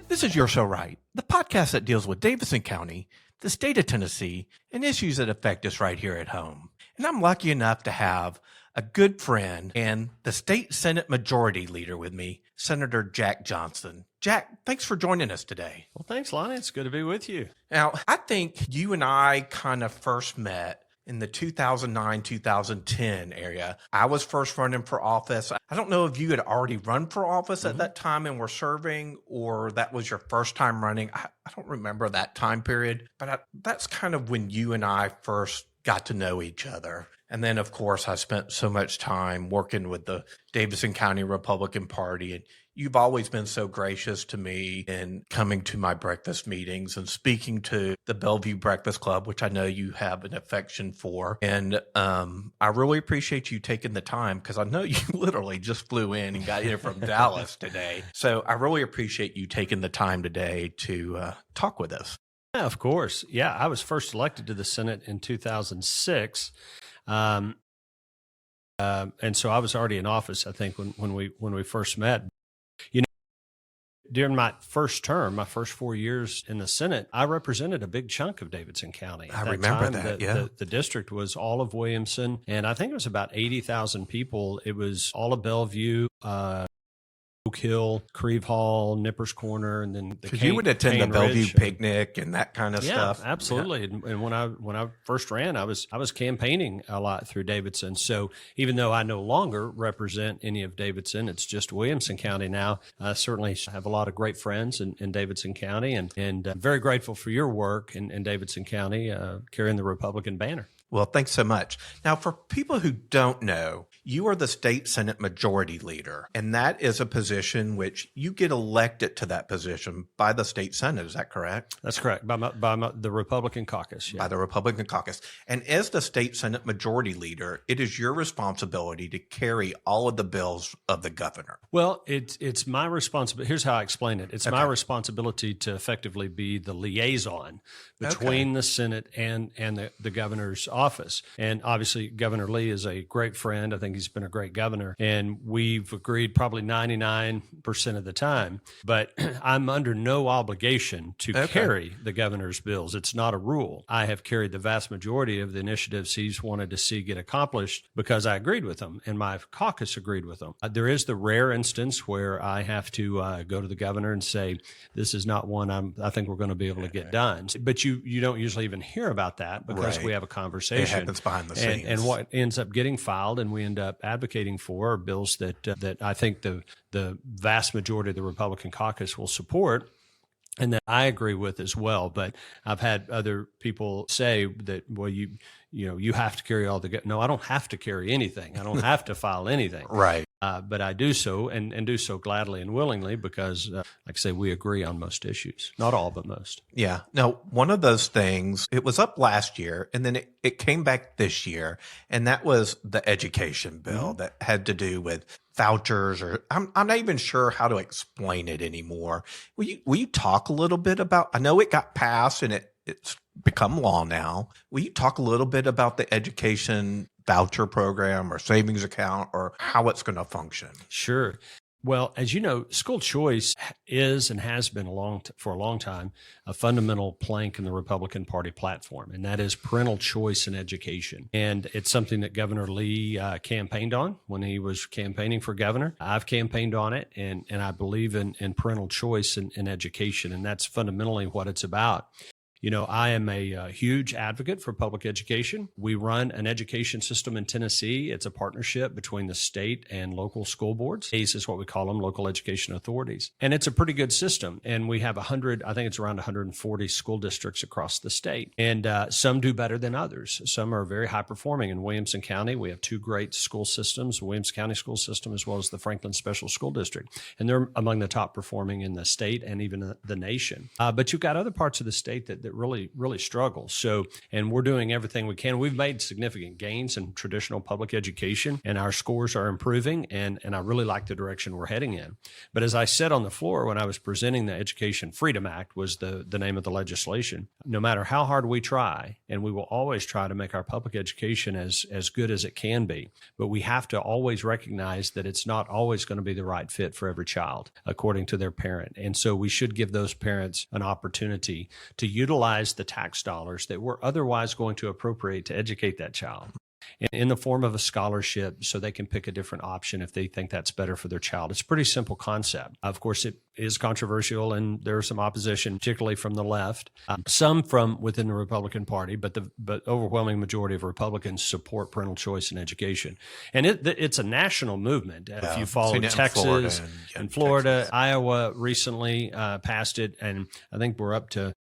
This is You're So Right, the podcast that deals with Davidson County, the state of Tennessee, and issues that affect us right here at home. And I'm lucky enough to have a good friend and the state Senate Majority Leader with me, Senator Jack Johnson. Jack, thanks for joining us today. Well, thanks, Lonnie. It's good to be with you. Now, I think you and I kind of first met in the 2009-2010 area. I was first running for office. I don't know if you had already run for office at that time and were serving, or that was your first time running. I don't remember that time period, but that's kind of when you and I first got to know each other. And then, of course, I spent so much time working with the Davidson County Republican Party, and you've always been so gracious to me in coming to my breakfast meetings and speaking to the Bellevue Breakfast Club, which I know you have an affection for. And I really appreciate you taking the time, because I know you literally just flew in and got here from Dallas today. So I really appreciate you taking the time today to talk with us. Yeah, of course. Yeah, I was first elected to the Senate in 2006. And so I was already in office, I think, when we first met. You know, during my first term, my first 4 years in the Senate, I represented a big chunk of Davidson County. I remember that, yeah. The district was all of Williamson, and I think it was about 80,000 people. It was all of Bellevue, Oak Hill, Creve Hall, Nippers Corner, and then because you would attend the Bellevue picnic and that kind of stuff. Absolutely. Yeah. And when I first ran, I was campaigning a lot through Davidson. So even though I no longer represent any of Davidson, it's just Williamson County now. I certainly have a lot of great friends in Davidson County, and very grateful for your work in Davidson County, carrying the Republican banner. Well, thanks so much. Now, for people who don't know, you are the state Senate Majority Leader, and that is a position which you get elected to that position by the state Senate. Is that correct? That's correct. By the Republican caucus. Yeah. By the Republican caucus. And as the state Senate Majority Leader, it is your responsibility to carry all of the bills of the governor. Well, it's my responsibility. Here's how I explain it. It's my responsibility to effectively be the liaison between the Senate and the governor's office. And obviously, Governor Lee is a great friend. I think he's been a great governor, and we've agreed probably 99% of the time. But I'm under no obligation to carry the governor's bills. It's not a rule. I have carried the vast majority of the initiatives he's wanted to see get accomplished because I agreed with them, and my caucus agreed with them. There is the rare instance where I have to go to the governor and say, this is not one I think we're going to be able to get done. But you don't usually even hear about that because we have a conversation. It happens behind the scenes. And what ends up getting filed and we end up advocating for are bills that I think the vast majority of the Republican caucus will support, and that I agree with as well. But I've had other people say that, well, you have to carry all the. No, I don't have to carry anything. I don't have to file anything. Right. But I do so and do so gladly and willingly because, like I say, we agree on most issues. Not all, but most. Yeah. Now, one of those things, it was up last year and then it came back this year, and that was the education bill that had to do with vouchers, or I'm not even sure how to explain it anymore. Will you talk a little bit about, I know it got passed and it's become law now. Will you talk a little bit about the education voucher program or savings account, or how it's going to function? Sure. Well, as you know, school choice is and has been for a long time a fundamental plank in the Republican Party platform, and that is parental choice in education. And it's something that Governor Lee campaigned on when he was campaigning for governor. I've campaigned on it, and I believe in parental choice in education, and that's fundamentally what it's about. You know, I am a huge advocate for public education. We run an education system in Tennessee. It's a partnership between the state and local school boards. ACE is what we call them, local education authorities. And it's a pretty good system. And we have I think it's around 140 school districts across the state. And some do better than others. Some are very high performing. In Williamson County, we have two great school systems, the Williamson County School System as well as the Franklin Special School District. And they're among the top performing in the state and even the nation. But you've got other parts of the state that that really, really struggles. So, and we're doing everything we can. We've made significant gains in traditional public education, and our scores are improving, and I really like the direction we're heading in. But as I said on the floor when I was presenting, the Education Freedom Act was the name of the legislation. No matter how hard we try, and we will always try to make our public education as good as it can be, but we have to always recognize that it's not always going to be the right fit for every child according to their parent. And so we should give those parents an opportunity to utilize the tax dollars that we're otherwise going to appropriate to educate that child in the form of a scholarship, so they can pick a different option if they think that's better for their child. It's a pretty simple concept. Of course, it is controversial, and there's some opposition, particularly from the left, some from within the Republican Party, but the overwhelming majority of Republicans support parental choice in education. And it's a national movement. If you follow Texas and Florida, Texas. Iowa recently passed it, and I think we're up to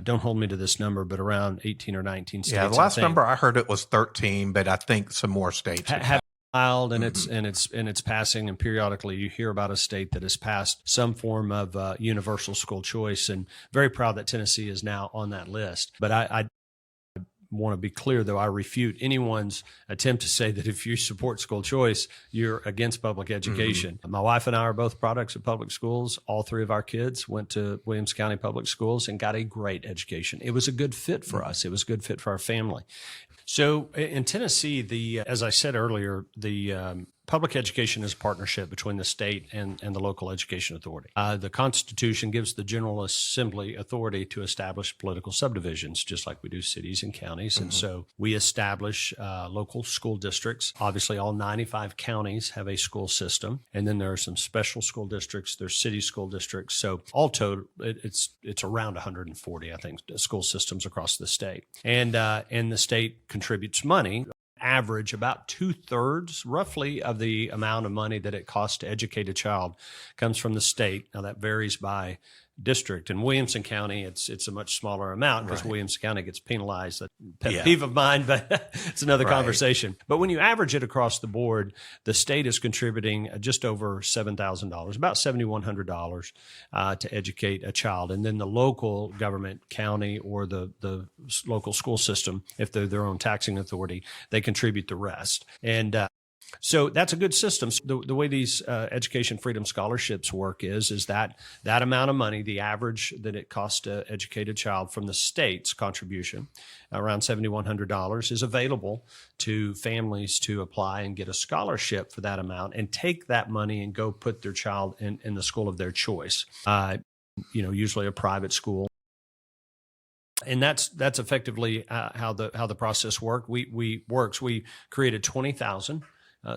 don't hold me to this number, but around 18 or 19 states. Yeah, the last number I heard it was 13, but I think some more states have filed, and it's passing. And periodically, you hear about a state that has passed some form of universal school choice. And very proud that Tennessee is now on that list. But I want to be clear, though, I refute anyone's attempt to say that if you support school choice, you're against public education. Mm-hmm. My wife and I are both products of public schools. All three of our kids went to Williams County Public Schools and got a great education. It was a good fit for us. It was a good fit for our family. So in Tennessee, as I said earlier, the public education is a partnership between the state and the local education authority. The Constitution gives the General Assembly authority to establish political subdivisions, just like we do cities and counties. Mm-hmm. And so we establish local school districts. Obviously, all 95 counties have a school system. And then there are some special school districts. There's city school districts. So all total, it's around 140, I think, school systems across the state. And the state contributes money. Average about 2/3 roughly of the amount of money that it costs to educate a child comes from the state. Now that varies by district. In Williamson County, it's a much smaller amount because Williamson County gets penalized. Pet peeve of mine, but it's another conversation. But when you average it across the board, the state is contributing just over $7,000, about $7,100 to educate a child. And then the local government, county, or the local school system, if they're their own taxing authority, they contribute the rest. And so that's a good system. So the way these education freedom scholarships work is that amount of money, the average that it costs to educate a child from the state's contribution, around $7,100, is available to families to apply and get a scholarship for that amount and take that money and go put their child in the school of their choice, usually a private school. And that's effectively how the process works. We created 20,000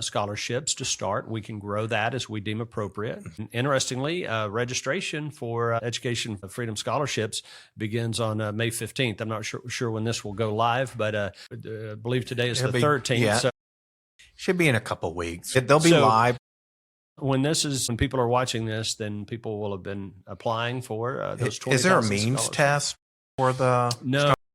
scholarships to start. We can grow that as we deem appropriate. Interestingly, registration for Education Freedom Scholarships begins on May 15th. I'm not sure when this will go live, but I believe today is the 13th. Yeah. So should be in a couple of weeks. They'll be live. When people are watching this, then people will have been applying for those 20,000. Is there a means test for the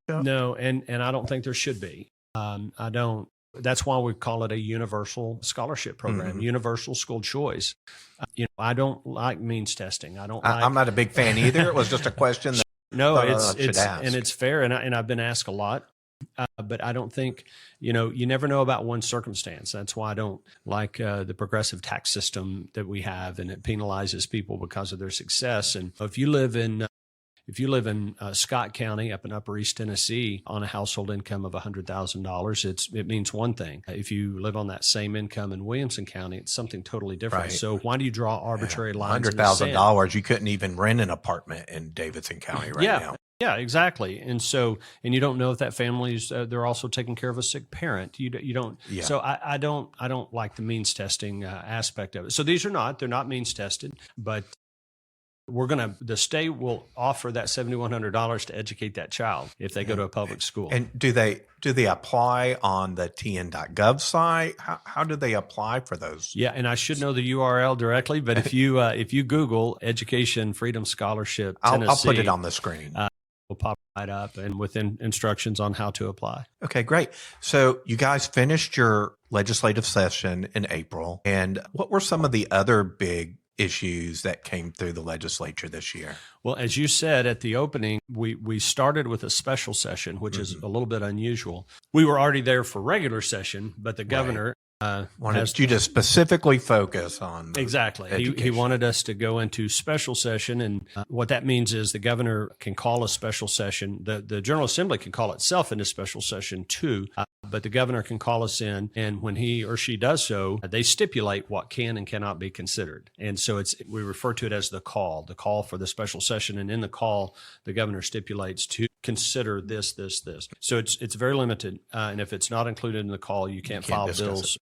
No, and I don't think there should be. I don't. That's why we call it a universal scholarship program, universal school choice. I don't like means testing. I'm not a big fan either. It was just a question that it's fair, and I've been asked a lot. But I don't think, you never know about one circumstance. That's why I don't like the progressive tax system that we have, and it penalizes people because of their success. And if you live in Scott County up in Upper East Tennessee on a household income of $100,000, it means one thing. If you live on that same income in Williamson County, it's something totally different. Right. So why do you draw arbitrary lines? $100,000, you couldn't even rent an apartment in Davidson County now. Yeah, exactly. And you don't know if that family's they're also taking care of a sick parent. You don't. Yeah. So I don't like the means testing aspect of it. So they're not means tested, but the state will offer that $7,100 to educate that child if they go to a public school. And do they apply on the tn.gov site? How do they apply for those? Yeah, and I should know the URL directly, but if you Google Education Freedom Scholarship Tennessee, I'll put it on the screen. Will pop right up and with instructions on how to apply. Okay, great. So you guys finished your legislative session in April, and what were some of the other big issues that came through the legislature this year? Well, as you said at the opening, we started with a special session, which is a little bit unusual. We were already there for regular session, but the governor wanted you to specifically focus on exactly. He wanted us to go into special session, and what that means is the governor can call a special session. The General Assembly can call itself into special session too, but the governor can call us in, and when he or she does so, they stipulate what can and cannot be considered. And so we refer to it as the call for the special session, and in the call, the governor stipulates to consider this. So it's very limited, and if it's not included in the call, you can't file bills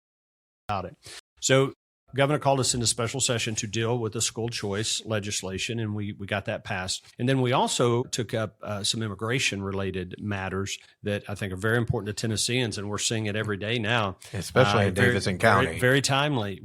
about it. So governor called us into special session to deal with the school choice legislation, and we got that passed. And then we also took up some immigration-related matters that I think are very important to Tennesseans, and we're seeing it every day now. Especially in Davidson County. Very, very timely.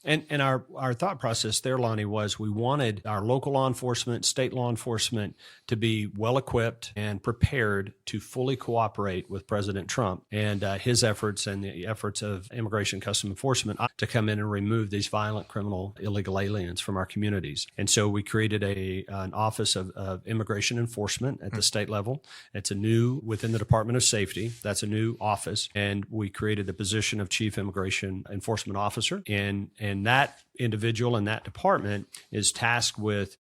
And our thought process there, Lonnie, was we wanted our local law enforcement, state law enforcement to be well-equipped and prepared to fully cooperate with President Trump and his efforts and the efforts of Immigration Customs Enforcement to come in and remove these violent, criminal, illegal aliens from our communities. And so we created an Office of Immigration Enforcement at the state level. It's within the Department of Safety. That's a new office. And we created the position of Chief Immigration Enforcement Officer. And that individual in that department is tasked with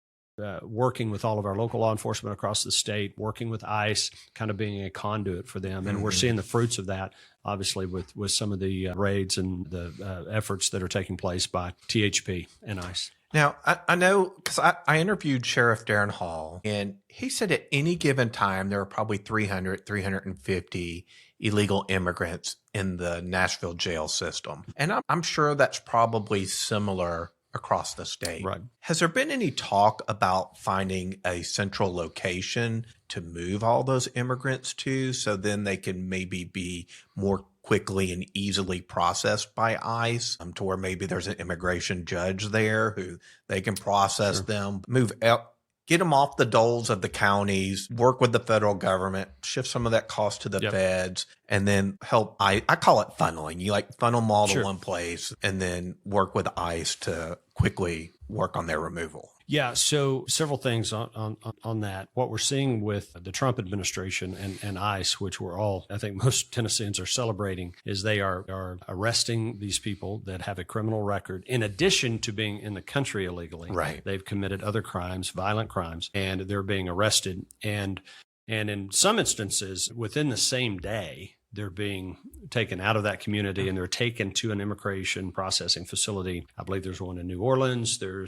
working with all of our local law enforcement across the state, working with ICE, kind of being a conduit for them. And we're seeing the fruits of that, obviously, with some of the raids and the efforts that are taking place by THP and ICE. Now, I know because I interviewed Sheriff Darren Hall, and he said at any given time, there are probably 300, 350 illegal immigrants in the Nashville jail system. And I'm sure that's probably similar across the state. Right. Has there been any talk about finding a central location to move all those immigrants to, so then they can maybe be more quickly and easily processed by ICE, to where maybe there's an immigration judge there who they can process them, move out, get them off the doles of the counties, work with the federal government, shift some of that cost to the feds, and then help I call it funneling. You funnel them all to one place and then work with ICE to quickly work on their removal. Yeah, so several things on that. What we're seeing with the Trump administration and ICE, which I think most Tennesseans are celebrating, is they are arresting these people that have a criminal record in addition to being in the country illegally. Right. They've committed other crimes, violent crimes, and they're being arrested. And in some instances, within the same day, they're being taken out of that community and they're taken to an immigration processing facility. I believe there's one in New Orleans. There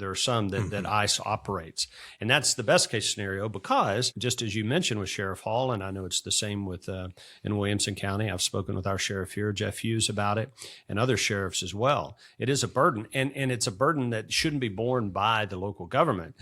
are some that ICE operates. And that's the best case scenario because, just as you mentioned with Sheriff Hall, and I know it's the same with in Williamson County, I've spoken with our sheriff here, Jeff Hughes, about it, and other sheriffs as well. It is a burden, and it's a burden that shouldn't be borne by the local government.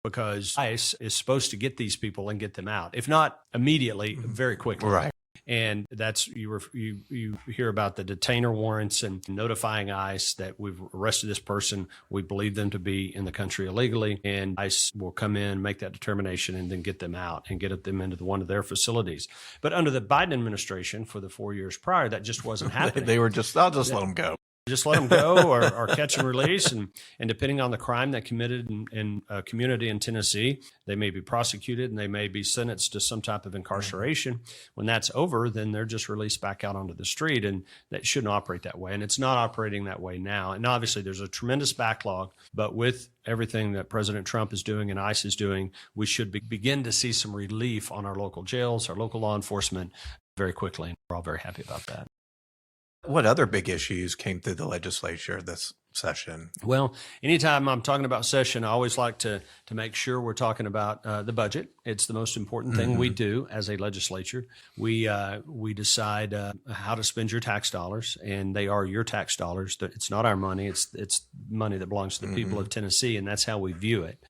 Because ICE is supposed to get these people and get them out, if not immediately, very quickly. Right. And that's you hear about the detainer warrants and notifying ICE that we've arrested this person. We believe them to be in the country illegally, and ICE will come in, make that determination, and then get them out and get them into one of their facilities. But under the Biden administration, for the 4 years prior, that just wasn't happening. They were I'll just let them go. Just let them go or catch and release. And depending on the crime that committed in a community in Tennessee, they may be prosecuted and they may be sentenced to some type of incarceration. When that's over, then they're just released back out onto the street. And that shouldn't operate that way. And it's not operating that way now. And obviously, there's a tremendous backlog. But with everything that President Trump is doing and ICE is doing, we should begin to see some relief on our local jails, our local law enforcement very quickly. And we're all very happy about that. What other big issues came through the legislature this session? Well, anytime I'm talking about session, I always like to make sure we're talking about the budget. It's the most important thing we do as a legislature. We decide how to spend your tax dollars, and they are your tax dollars. It's not our money. It's money that belongs to the people of Tennessee, and that's how we view it.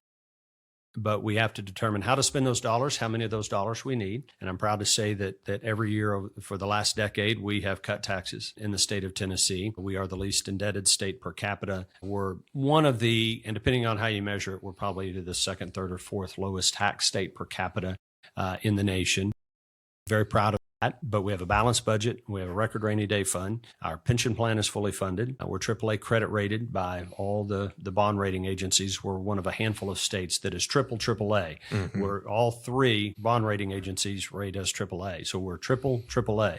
But we have to determine how to spend those dollars, how many of those dollars we need. And I'm proud to say that every year for the last decade, we have cut taxes in the state of Tennessee. We are the least indebted state per capita. We're one of and depending on how you measure it, we're probably either the second, third, or fourth lowest tax state per capita in the nation. Very proud of but we have a balanced budget. We have a record rainy day fund. Our pension plan is fully funded. We're AAA credit rated by all the bond rating agencies. We're one of a handful of states that is triple AAA. We're all three bond rating agencies rate us AAA. So we're triple AAA.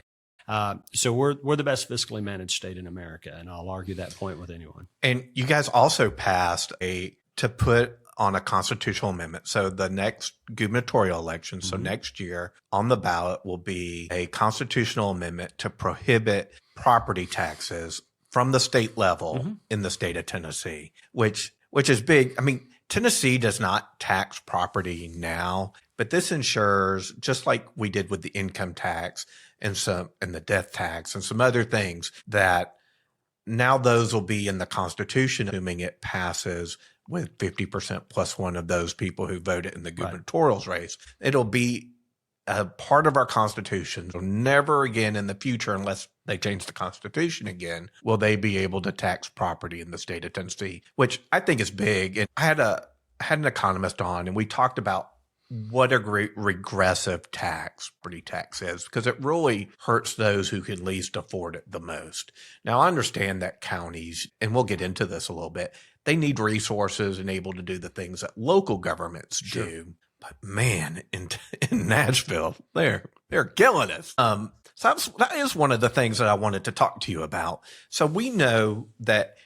So we're the best fiscally managed state in America, and I'll argue that point with anyone. And you guys also passed to put on a constitutional amendment. So the next gubernatorial election, so next year on the ballot will be a constitutional amendment to prohibit property taxes from the state level in the state of Tennessee, which is big. I mean, Tennessee does not tax property now, but this ensures, just like we did with the income tax and the death tax and some other things, that now those will be in the Constitution, assuming it passes with 50% plus one of those people who voted in the gubernatorial race. It'll be a part of our Constitution. So never again in the future, unless they change the Constitution again, will they be able to tax property in the state of Tennessee, which I think is big. And I had an economist on, and we talked about what a great regressive property tax is, because it really hurts those who can least afford it the most. Now, I understand that counties, and we'll get into this a little bit, they need resources and able to do the things that local governments do. But man, in Nashville, they're killing us. So that is one of the things that I wanted to talk to you about. So we know that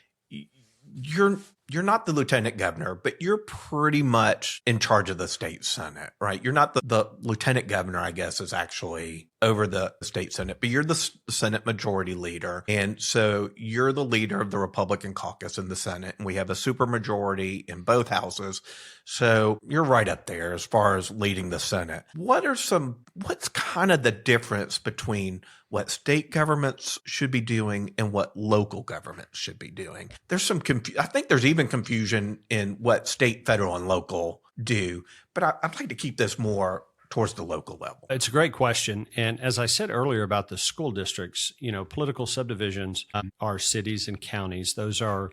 you're not the lieutenant governor, but you're pretty much in charge of the state senate, right? You're not the lieutenant governor, I guess, is actually over the state senate, but you're the Senate majority leader. And so you're the leader of the Republican caucus in the Senate, and we have a supermajority in both houses. So you're right up there as far as leading the Senate. What's kind of the difference between what state governments should be doing and what local governments should be doing? There's some I think there's even confusion in what state, federal, and local do, but I'd like to keep this more towards the local level. It's a great question. And as I said earlier about the school districts, political subdivisions are cities and counties. Those are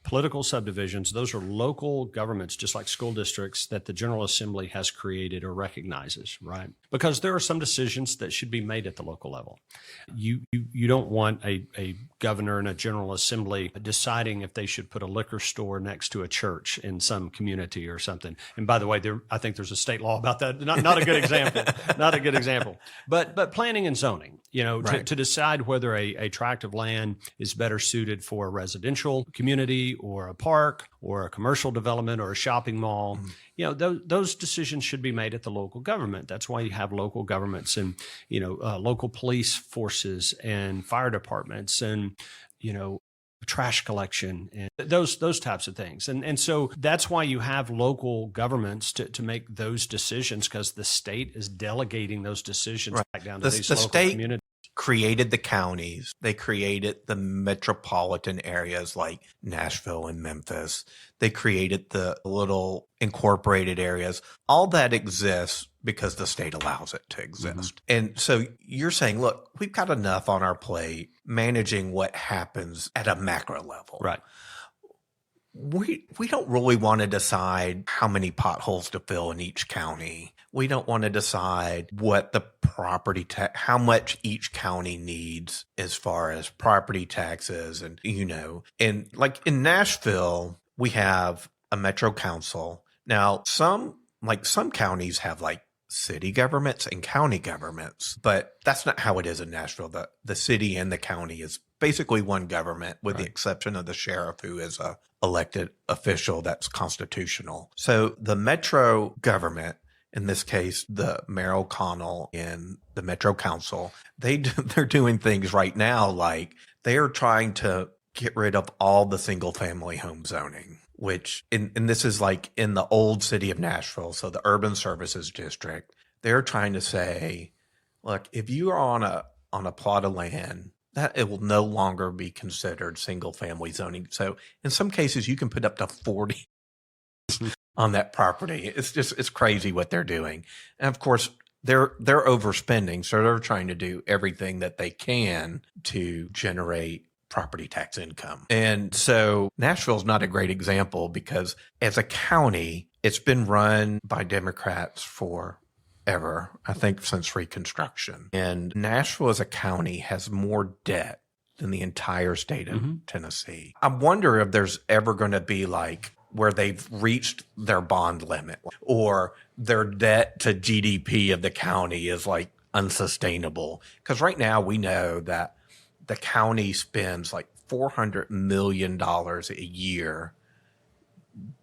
political subdivisions. Those are local governments, just like school districts, that the General Assembly has created or recognizes, right? Because there are some decisions that should be made at the local level. You don't want a governor and a General Assembly deciding if they should put a liquor store next to a church in some community or something. And by the way, I think there's a state law about that. Not a good example. Not a good example. But planning and zoning, Right. to decide whether a tract of land is better suited for a residential community or a park or a commercial development or a shopping mall. Those decisions should be made at the local government. That's why you have local governments and, local police forces and fire departments and, trash collection and those types of things. And so that's why you have local governments to make those decisions, because the state is delegating those decisions back down to these local communities. Created the counties. They created the metropolitan areas like Nashville and Memphis. They created the little incorporated areas. All that exists because the state allows it to exist. And so you're saying, look, we've got enough on our plate managing what happens at a macro level. Right. We don't really want to decide how many potholes to fill in each county. We don't want to decide what the property tax, how much each county needs as far as property taxes. And, and like in Nashville, we have a metro council. Now, some counties have like city governments and county governments, but that's not how it is in Nashville. The city and the county is basically one government, with the exception of the sheriff, who is a elected official that's constitutional. So the metro government, in this case, the Mayor O'Connell and the Metro Council, they're doing things right now like they are trying to get rid of all the single family home zoning, which and this is like in the old city of Nashville, so the urban services district. They're trying to say, look, if you are on a plot of land, that it will no longer be considered single family zoning. So in some cases, you can put up to 40 on that property. It's crazy what they're doing. And of course, they're overspending. So they're trying to do everything that they can to generate property tax income. And so Nashville's not a great example, because as a county, it's been run by Democrats for ever, I think, since Reconstruction. And Nashville as a county has more debt than the entire state of Tennessee. I wonder if there's ever going to be like where they've reached their bond limit or their debt to GDP of the county is like unsustainable. Because right now we know that the county spends like $400 million a year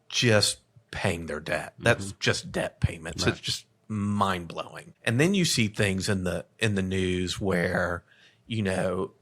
just paying their debt. That's just debt payments. Right. It's just mind blowing. And then you see things in the news where, you know,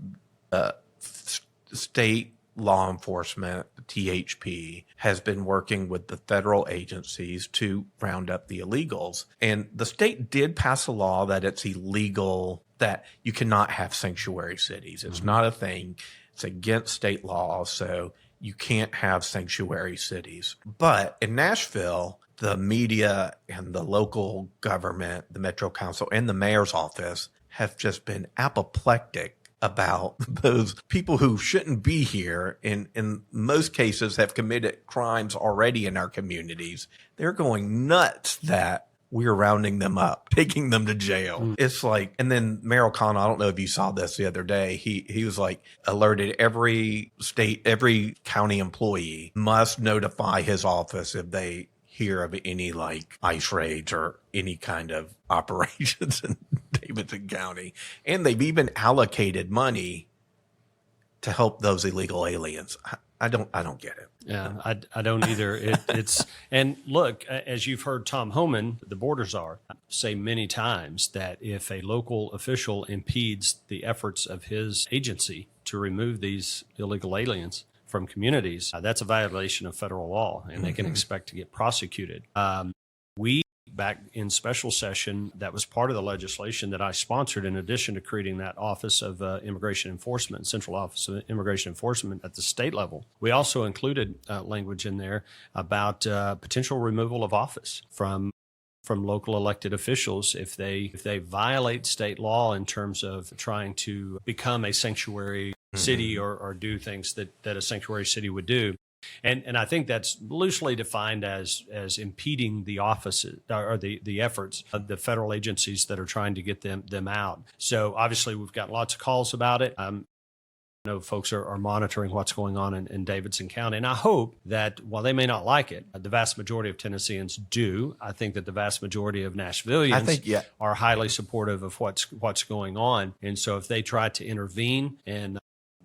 state law enforcement, THP, has been working with the federal agencies to round up the illegals. And the state did pass a law that it's illegal, that you cannot have sanctuary cities. It's not a thing. It's against state law. So you can't have sanctuary cities. But in Nashville, the media and the local government, the Metro Council, and the mayor's office have just been apoplectic about those people who shouldn't be here, and in most cases have committed crimes already in our communities. They're going nuts that we're rounding them up, taking them to jail. It's like, and then Mayor O'Connell, I don't know if you saw this the other day, he was like, alerted every state, every county employee must notify his office if they hear of any like ICE raids or any kind of operations in Davidson County. And they've even allocated money to help those illegal aliens. I don't get it. Yeah, I don't either. It's and look, as you've heard Tom Homan, the border czar, say many times that if a local official impedes the efforts of his agency to remove these illegal aliens from communities, that's a violation of federal law, and they can expect to get prosecuted. We, back in special session, that was part of the legislation that I sponsored, in addition to creating that Office of Immigration Enforcement, Central Office of Immigration Enforcement at the state level. We also included language in there about potential removal of office from local elected officials if they violate state law in terms of trying to become a sanctuary city or do things that a sanctuary city would do. And I think that's loosely defined as impeding the offices or the efforts of the federal agencies that are trying to get them out. So obviously we've got lots of calls about it. I know folks are monitoring what's going on in Davidson County. And I hope that while they may not like it, the vast majority of Tennesseans do. I think that the vast majority of Nashvillians are highly supportive of what's going on. And so if they try to intervene and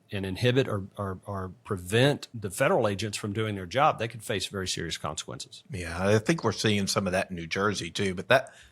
inhibit or prevent the federal agents from doing their job, they could face very serious consequences. Yeah, I think we're seeing some of that in New Jersey too, but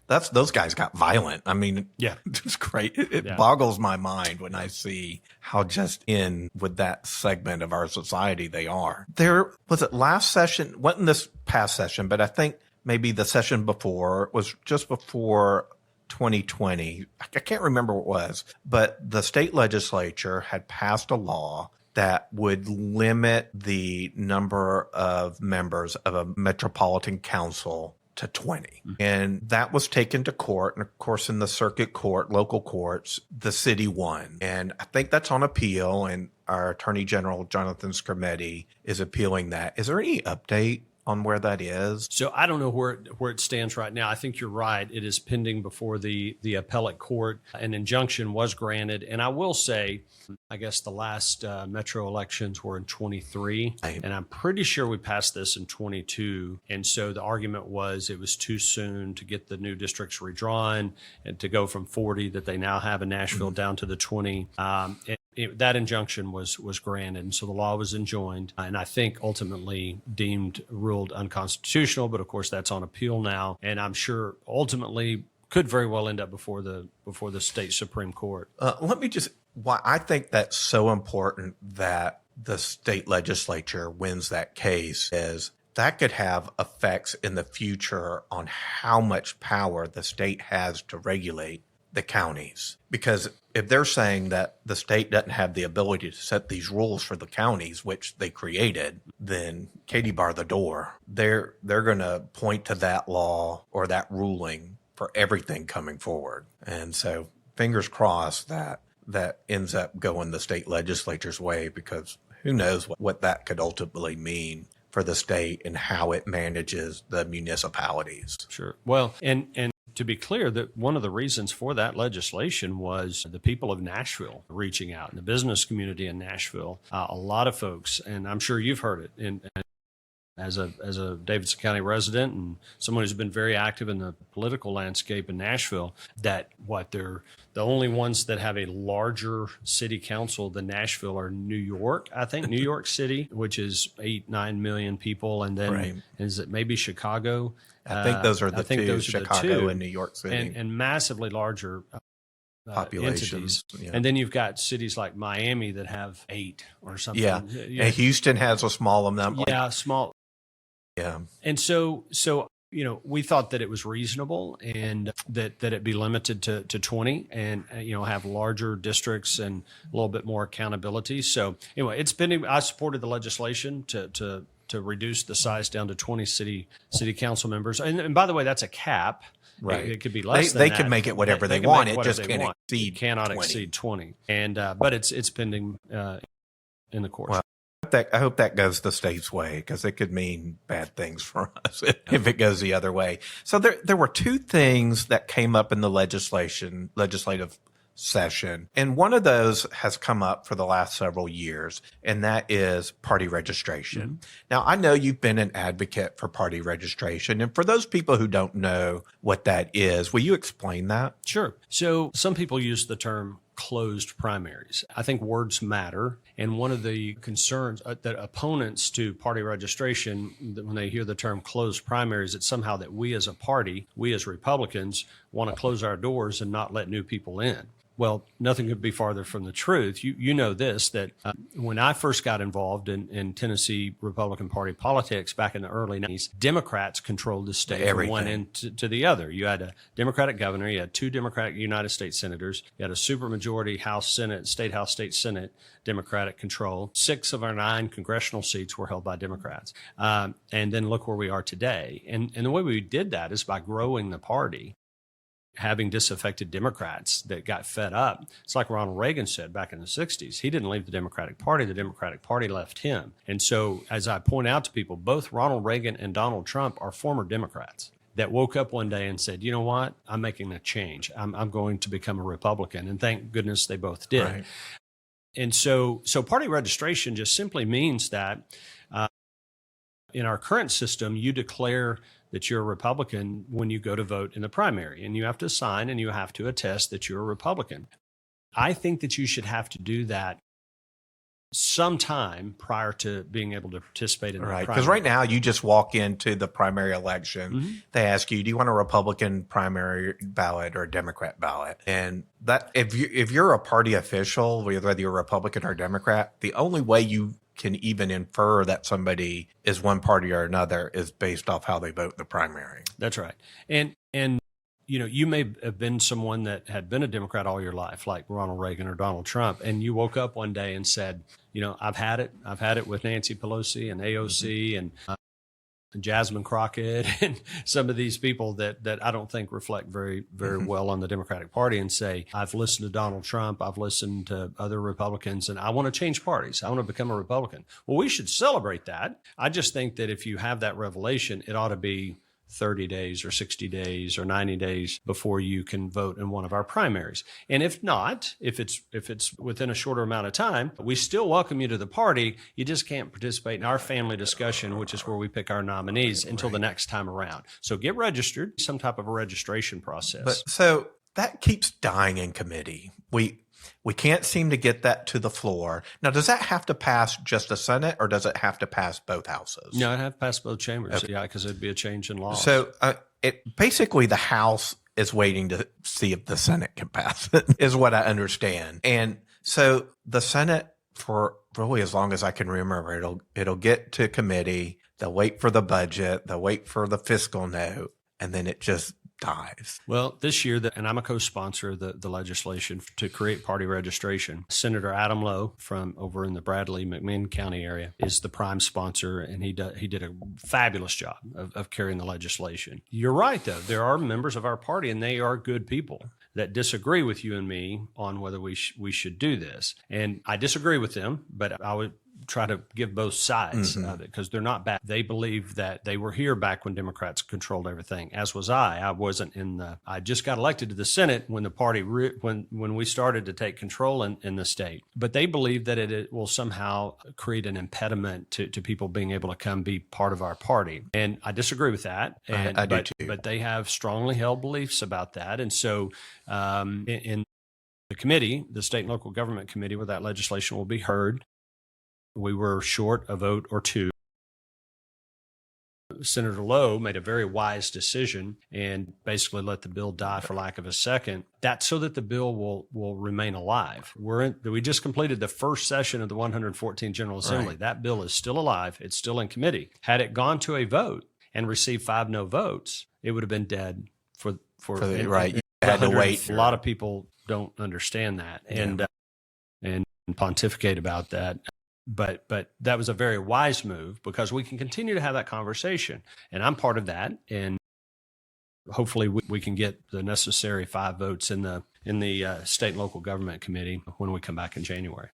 that's those guys got violent. I mean, it's great. It boggles my mind when I see how just in with that segment of our society they are. There was it last session, wasn't this past session, but I think maybe the session before was just before 2020. I can't remember what it was, but the state legislature had passed a law that would limit the number of members of a metropolitan council to 20. And that was taken to court. And of course, in the circuit court, local courts, the city won. And I think that's on appeal. And our Attorney General, Jonathan Skrmetti, is appealing that. Is there any update on where that is? So I don't know where it stands right now. I think you're right. It is pending before the appellate court. An injunction was granted. And I will say, I guess the last metro elections were in 23, and I'm pretty sure we passed this in 22. And so the argument was it was too soon to get the new districts redrawn and to go from 40 that they now have in Nashville down to the 20. That injunction was granted, and so the law was enjoined, and I think ultimately ruled unconstitutional. But of course, that's on appeal now, and I'm sure ultimately could very well end up before the state Supreme Court. Let me just why I think that's so important that the state legislature wins that case is that could have effects in the future on how much power the state has to regulate the counties. Because if they're saying that the state doesn't have the ability to set these rules for the counties, which they created, then Katie bar the door. They're going to point to that law or that ruling for everything coming forward. And so fingers crossed that ends up going the state legislature's way, because who knows what that could ultimately mean for the state and how it manages the municipalities. Sure. Well, and to be clear, that one of the reasons for that legislation was the people of Nashville reaching out, and the business community in Nashville. A lot of folks, and I'm sure you've heard it, as a Davidson County resident and someone who's been very active in the political landscape in Nashville, that they're the only ones that have a larger city council than Nashville are New York, I think, New York City, which is 8-9 million people, and then is it maybe Chicago? I think those are the two, Chicago and New York City, and massively larger populations. Entities. Yeah. And then you've got cities like Miami that have 8 or something. Yeah, and Houston has a small amount. Small. Yeah. And so we thought that it was reasonable and that it be limited to 20 and, have larger districts and a little bit more accountability. So anyway, I supported the legislation to reduce the size down to 20 city council members. And by the way, that's a cap. Right. It could be less than that. They can make it whatever they want. It just can't exceed. It cannot 20. exceed 20. And, but it's pending, in the courts. Well, I hope that goes the state's way, because it could mean bad things for us if it goes the other way. So there were 2 things that came up in the legislative session, and one of those has come up for the last several years, and that is party registration. Mm-hmm. Now, I know you've been an advocate for party registration, and for those people who don't know what that is, will you explain that? Sure. So some people use the term closed primaries. I think words matter. And one of the concerns that opponents to party registration, when they hear the term closed primaries, it's somehow that we as a party, we as Republicans, want to close our doors and not let new people in. Well, nothing could be farther from the truth. You know this, that when I first got involved in Tennessee Republican Party politics back in the early 90s, Democrats controlled the state from one end to the other. You had a Democratic governor, you had 2 Democratic United States senators, you had a supermajority House Senate, State House, State Senate, Democratic control. 6 of our 9 congressional seats were held by Democrats. And then look where we are today. And the way we did that is by growing the party, having disaffected Democrats that got fed up. It's like Ronald Reagan said back in the 60s. He didn't leave the Democratic Party. The Democratic Party left him. And so, as I point out to people, both Ronald Reagan and Donald Trump are former Democrats that woke up one day and said, you know what, I'm making a change. I'm going to become a Republican. And thank goodness they both did. Right. And so party registration just simply means that in our current system, you declare that you're a Republican when you go to vote in the primary, and you have to sign and you have to attest that you're a Republican. I think that you should have to do that sometime prior to being able to participate in the primary. Because right now you just walk into the primary election. Mm-hmm. They ask you, do you want a Republican primary ballot or a Democrat ballot? And that if you're a party official, whether you're a Republican or Democrat, the only way you can even infer that somebody is one party or another is based off how they vote in the primary. That's right. And you may have been someone that had been a Democrat all your life, like Ronald Reagan or Donald Trump, and you woke up one day and said, I've had it. I've had it with Nancy Pelosi and AOC mm-hmm. and Jasmine Crockett and some of these people that I don't think reflect very, very mm-hmm. well on the Democratic Party, and say, I've listened to Donald Trump, I've listened to other Republicans, and I want to change parties. I want to become a Republican. Well, we should celebrate that. I just think that if you have that revelation, it ought to be 30 days or 60 days or 90 days before you can vote in one of our primaries. And if not, if it's within a shorter amount of time, we still welcome you to the party. You just can't participate in our family discussion, which is where we pick our nominees, until the next time around. So get registered, some type of a registration process. But so that keeps dying in committee. We can't seem to get that to the floor. Now, does that have to pass just the Senate, or does it have to pass both houses? No, it have to pass both chambers. Okay. Yeah, because it'd be a change in law. So basically the House is waiting to see if the Senate can pass it, is what I understand. And so the Senate, for really as long as I can remember, it'll get to committee. They'll wait for the budget. They'll wait for the fiscal note, and then it just dies. Well, this year, and I'm a co-sponsor of the legislation to create party registration. Senator Adam Lowe from over in the Bradley, McMinn County area is the prime sponsor, and he did a fabulous job of carrying the legislation. You're right, though. There are members of our party, and they are good people, that disagree with you and me on whether we should do this. And I disagree with them, but I would try to give both sides of it because they're not bad. They believe that they were here back when Democrats controlled everything, as was I. I wasn't I just got elected to the Senate when the party, when we started to take control in the state. But they believe that it will somehow create an impediment to people being able to come be part of our party. And I disagree with that. And, I do too. But they have strongly held beliefs about that. And so in the committee, the state and local government committee, where that legislation will be heard, we were short a vote or two. Senator Lowe made a very wise decision and basically let the bill die for lack of a second. That's so that the bill will remain alive. We just completed the first session of the 114th General Assembly. Right. That bill is still alive. It's still in committee. Had it gone to a vote and received 5 no votes, it would have been dead for right. You had to wait. A lot of people don't understand that and pontificate about that. But that was a very wise move because we can continue to have that conversation. And I'm part of that. And hopefully we can get the necessary 5 votes in the state and local government committee when we come back in January.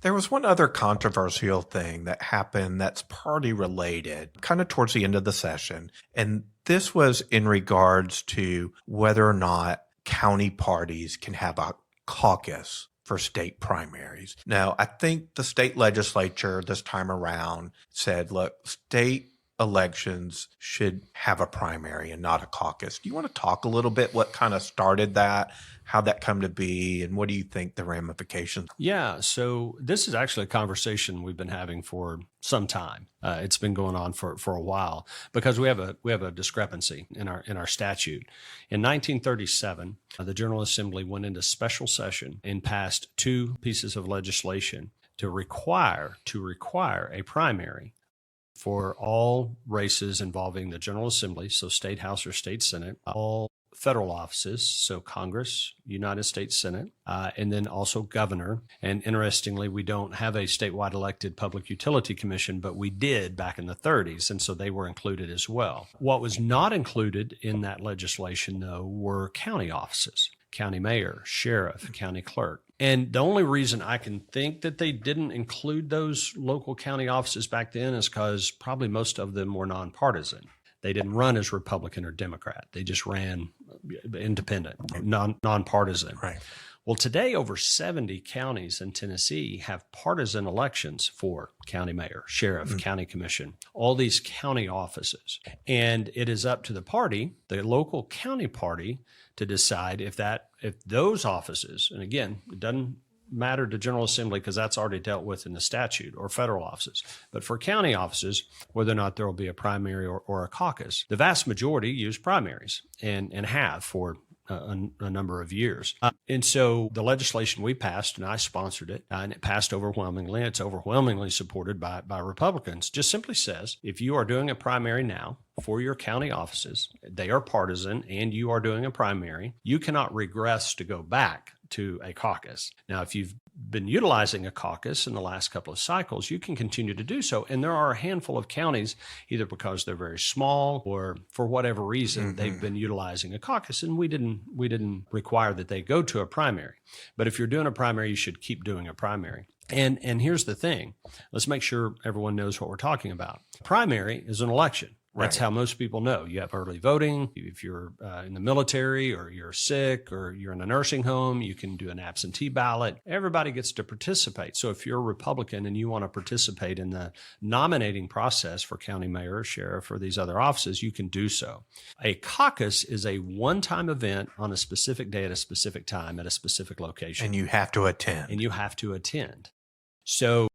There was one other controversial thing that happened that's party related, kind of towards the end of the session. And this was in regards to whether or not county parties can have a caucus for state primaries. Now, I think the state legislature this time around said, look, state elections should have a primary and not a caucus. Do you want to talk a little bit what kind of started that, how that come to be, and what do you think the ramifications? Yeah, so this is actually a conversation we've been having for some time. It's been going on for a while because we have a discrepancy in our statute. In 1937, the General Assembly went into special session and passed 2 pieces of legislation to require a primary for all races involving the General Assembly, so State House or State Senate, all federal offices, so Congress, United States Senate, and then also governor. And interestingly, we don't have a statewide elected public utility commission, but we did back in the 30s, and so they were included as well. What was not included in that legislation, though, were county offices. County mayor, sheriff, county clerk. And the only reason I can think that they didn't include those local county offices back then is because probably most of them were nonpartisan. They didn't run as Republican or Democrat. They just ran independent, nonpartisan. Right. Well, today, over 70 counties in Tennessee have partisan elections for county mayor, sheriff, county commission, all these county offices. And it is up to the party, the local county party, to decide if those offices, and again, it doesn't matter to General Assembly because that's already dealt with in the statute, or federal offices. But for county offices, whether or not there will be a primary or a caucus, the vast majority use primaries and have for a number of years. And so the legislation we passed, and I sponsored it, and it passed overwhelmingly. It's overwhelmingly supported by Republicans. Just simply says, if you are doing a primary now for your county offices, they are partisan, and you are doing a primary, you cannot regress to go back to a caucus. Now, if you've been utilizing a caucus in the last couple of cycles, you can continue to do so. And there are a handful of counties, either because they're very small or for whatever reason, they've been utilizing a caucus, and we didn't require that they go to a primary. But if you're doing a primary, you should keep doing a primary. And here's the thing. Let's make sure everyone knows what we're talking about. Primary is an election. That's how most people know. You have early voting. If you're in the military or you're sick or you're in a nursing home, you can do an absentee ballot. Everybody gets to participate. So if you're a Republican and you want to participate in the nominating process for county mayor or sheriff or these other offices, you can do so. A caucus is a one-time event on a specific day at a specific time at a specific location. And you have to attend. So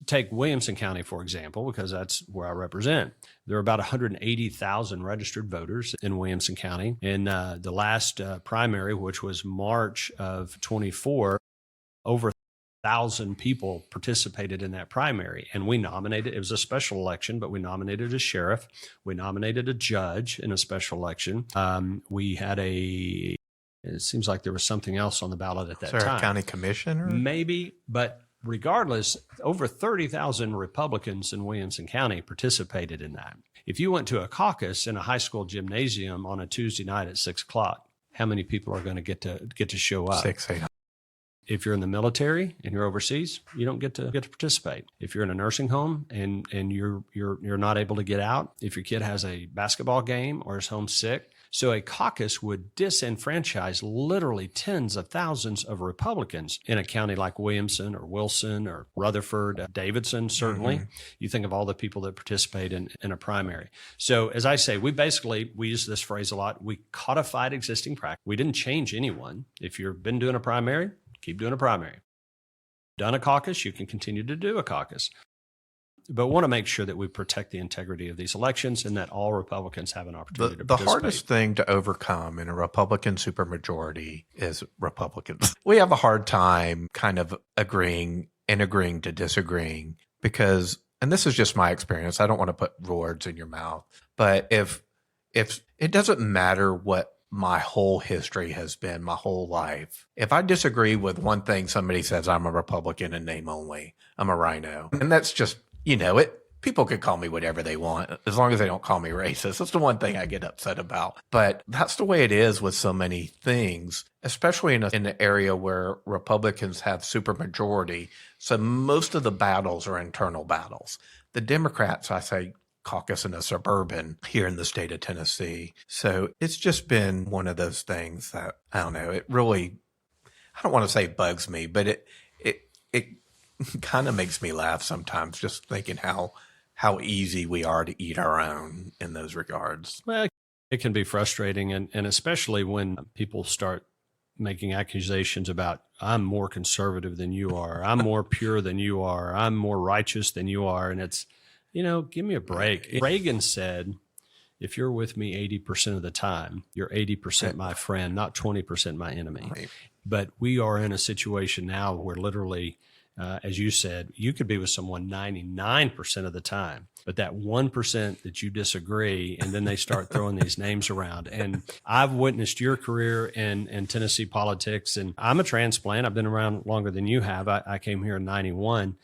take Williamson County, for example, because that's where I represent. There are about 180,000 registered voters in Williamson County. In the last primary, which was March of 24, over 1,000 people participated in that primary. And we nominated, it was a special election, but we nominated a sheriff. We nominated a judge in a special election. We had it seems like there was something else on the ballot at that time. A county commission? Maybe, but regardless, over 30,000 Republicans in Williamson County participated in that. If you went to a caucus in a high school gymnasium on a Tuesday night at 6 o'clock, how many people are going to get to show up? 600. If you're in the military and you're overseas, you don't get to participate. If you're in a nursing home and you're not able to get out, if your kid has a basketball game or is homesick. So a caucus would disenfranchise literally tens of thousands of Republicans in a county like Williamson or Wilson or Rutherford, Davidson, certainly. Mm-hmm. You think of all the people that participate in a primary. So as I say, we use this phrase a lot. We codified existing practice. We didn't change anyone. If you've been doing a primary, keep doing a primary. Done a caucus, you can continue to do a caucus. But want to make sure that we protect the integrity of these elections and that all Republicans have an opportunity to participate. The hardest thing to overcome in a Republican supermajority is Republicans. We have a hard time kind of agreeing to disagreeing because, and this is just my experience, I don't want to put words in your mouth, but if it doesn't matter what my whole history has been, my whole life, if I disagree with one thing somebody says, I'm a Republican in name only, I'm a rhino. And that's just, people could call me whatever they want as long as they don't call me racist. That's the one thing I get upset about. But that's the way it is with so many things, especially in an area where Republicans have supermajority. So most of the battles are internal battles. The Democrats, I say, caucus in a suburban here in the state of Tennessee. So it's just been one of those things that, I don't know, it really, I don't want to say bugs me, but it kind of makes me laugh sometimes just thinking how easy we are to eat our own in those regards. Well, it can be frustrating, and especially when people start making accusations about, I'm more conservative than you are, I'm more pure than you are, I'm more righteous than you are, and it's, give me a break. Reagan said, if you're with me 80% of the time, you're 80% my friend, not 20% my enemy. Right. But we are in a situation now where literally, as you said, you could be with someone 99% of the time, but that 1% that you disagree, and then they start throwing these names around. And I've witnessed your career in Tennessee politics, and I'm a transplant. I've been around longer than you have. I came here in 91.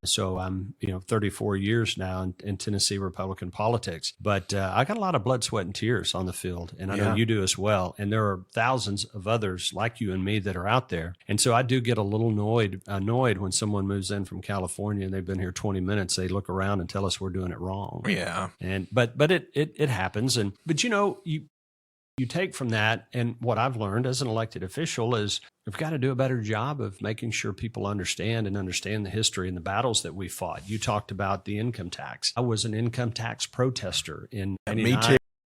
So I'm, 34 years now in Tennessee Republican politics, but I got a lot of blood, sweat, and tears on the field, and I know you do as well. And there are thousands of others like you and me that are out there. And so I do get a little annoyed when someone moves in from California and they've been here 20 minutes. They look around and tell us we're doing it wrong. Yeah. But it happens. But you take from that, and what I've learned as an elected official is we've got to do a better job of making sure people understand the history and the battles that we fought. You talked about the income tax. I was an income tax protester in 99. Me too.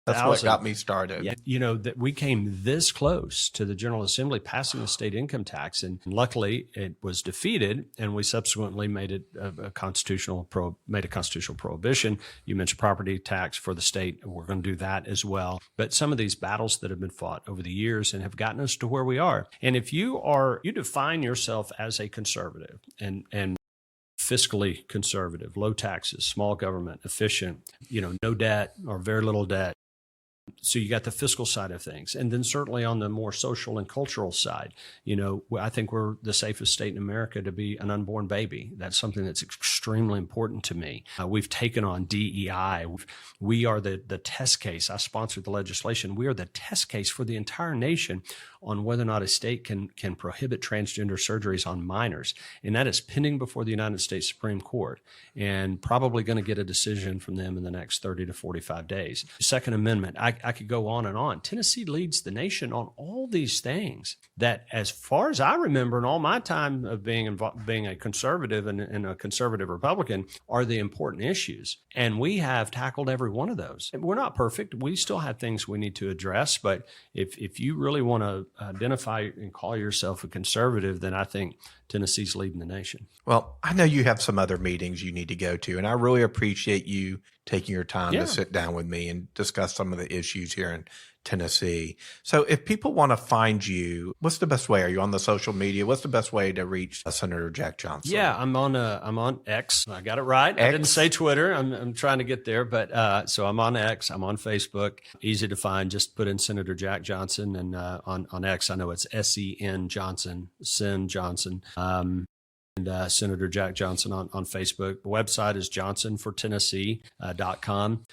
That's what got me started. Yeah, that we came this close to the General Assembly passing the state income tax, and luckily it was defeated, and we subsequently made it a constitutional prohibition. You mentioned property tax for the state. We're going to do that as well. But some of these battles that have been fought over the years and have gotten us to where we are. And if you define yourself as a conservative and fiscally conservative, low taxes, small government, efficient, no debt or very little debt. So you got the fiscal side of things. And then certainly on the more social and cultural side, I think we're the safest state in America to be an unborn baby. That's something that's extremely important to me. We've taken on DEI. We are the test case. I sponsored the legislation. We are the test case for the entire nation on whether or not a state can prohibit transgender surgeries on minors. And that is pending before the United States Supreme Court and probably going to get a decision from them in the next 30 to 45 days. Second Amendment, I could go on and on. Tennessee leads the nation on all these things that, as far as I remember in all my time of being a conservative and a conservative Republican, are the important issues. And we have tackled every one of those. We're not perfect. We still have things we need to address. But if you really want to identify and call yourself a conservative, then I think Tennessee's leading the nation. Well, I know you have some other meetings you need to go to, and I really appreciate you taking your time to sit down with me and discuss some of the issues here in Tennessee. So if people want to find you, what's the best way? Are you on the social media? What's the best way to reach Senator Jack Johnson? Yeah, I'm on X. I got it right. X. I didn't say Twitter. I'm trying to get there, but so I'm on X. I'm on Facebook. Easy to find. Just put in Senator Jack Johnson, and on X, I know it's SEN Johnson, Sen Johnson. and Senator Jack Johnson on Facebook. The website is johnsonfortennessee.com.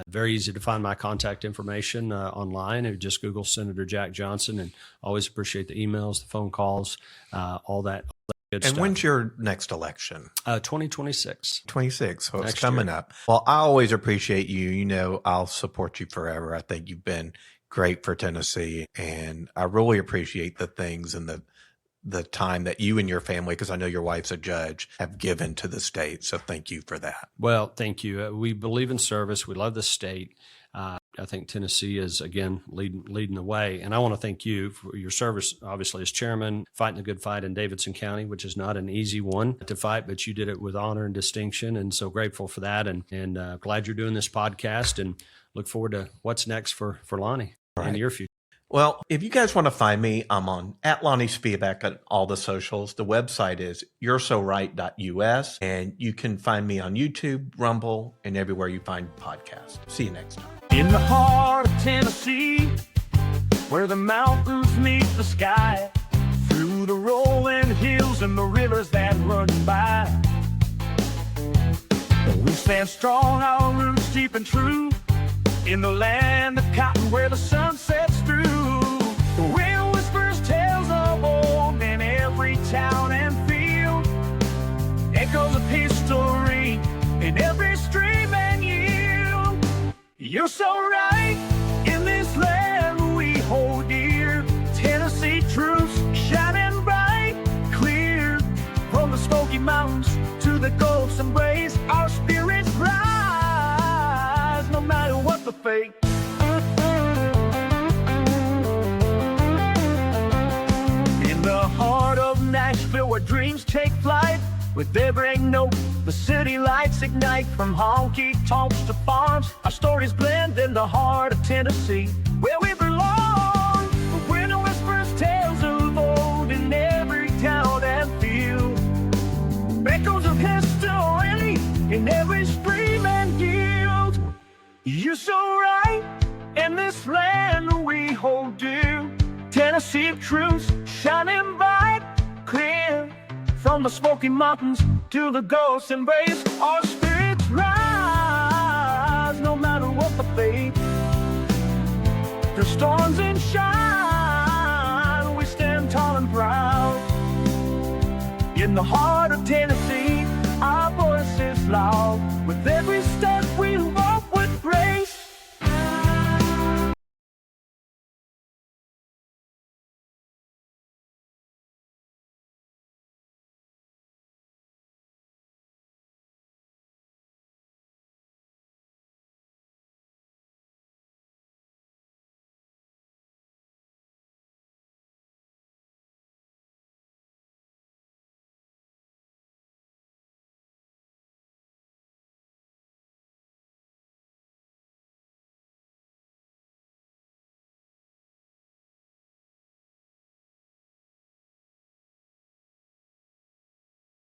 Very easy to find my contact information online. You just Google Senator Jack Johnson, and always appreciate the emails, the phone calls, all that. Good and stuff. when's your next election? 2026. 26. So it's Next coming year. up. Well, I always appreciate you. You know, I'll support you forever. I think you've been great for Tennessee, and I really appreciate the things and the time that you and your family, because I know your wife's a judge, have given to the state. So thank you for that. Well, thank you. We believe in service. We love the state. I think Tennessee is, again, leading the way. And I want to thank you for your service, obviously, as chairman, fighting the good fight in Davidson County, which is not an easy one to fight, but you did it with honor and distinction. And so grateful for that. And glad you're doing this podcast, and look forward to what's next for Lonnie in your future. Well, if you guys want to find me, I'm on @Lonnie Spivak on all the socials. The website is you'resoright.us, and you can find me on YouTube, Rumble, and everywhere you find podcasts. See you next time. In the heart of Tennessee, where the mountains meet the sky, through the rolling hills and the rivers that run by, we stand strong, our roots deep and true, in the land of cotton where the sun sets through. The wind whispers tales of old in every town and field, echoes of history in every stream and yield. You're so right, in this land we hold dear, Tennessee truths shining bright, clear, from the Smoky Mountains to the Gulf's embrace, our spirits rise, no matter what the fate. In the heart of Nashville, where dreams take flight, with every note, the city lights ignite. From honky-tonks to farms, our stories blend in the heart of Tennessee, where we belong. The wind whispers tales of old in every town and field, echoes of history in every stream and guild. You're so right, in this land we hold dear, Tennessee truths shining bright, clear, from the Smoky Mountains to the Gulf's embrace, our spirits rise, no matter what the fate. Through storms and shine, we stand tall and proud. In the heart of Tennessee, our voice is loud.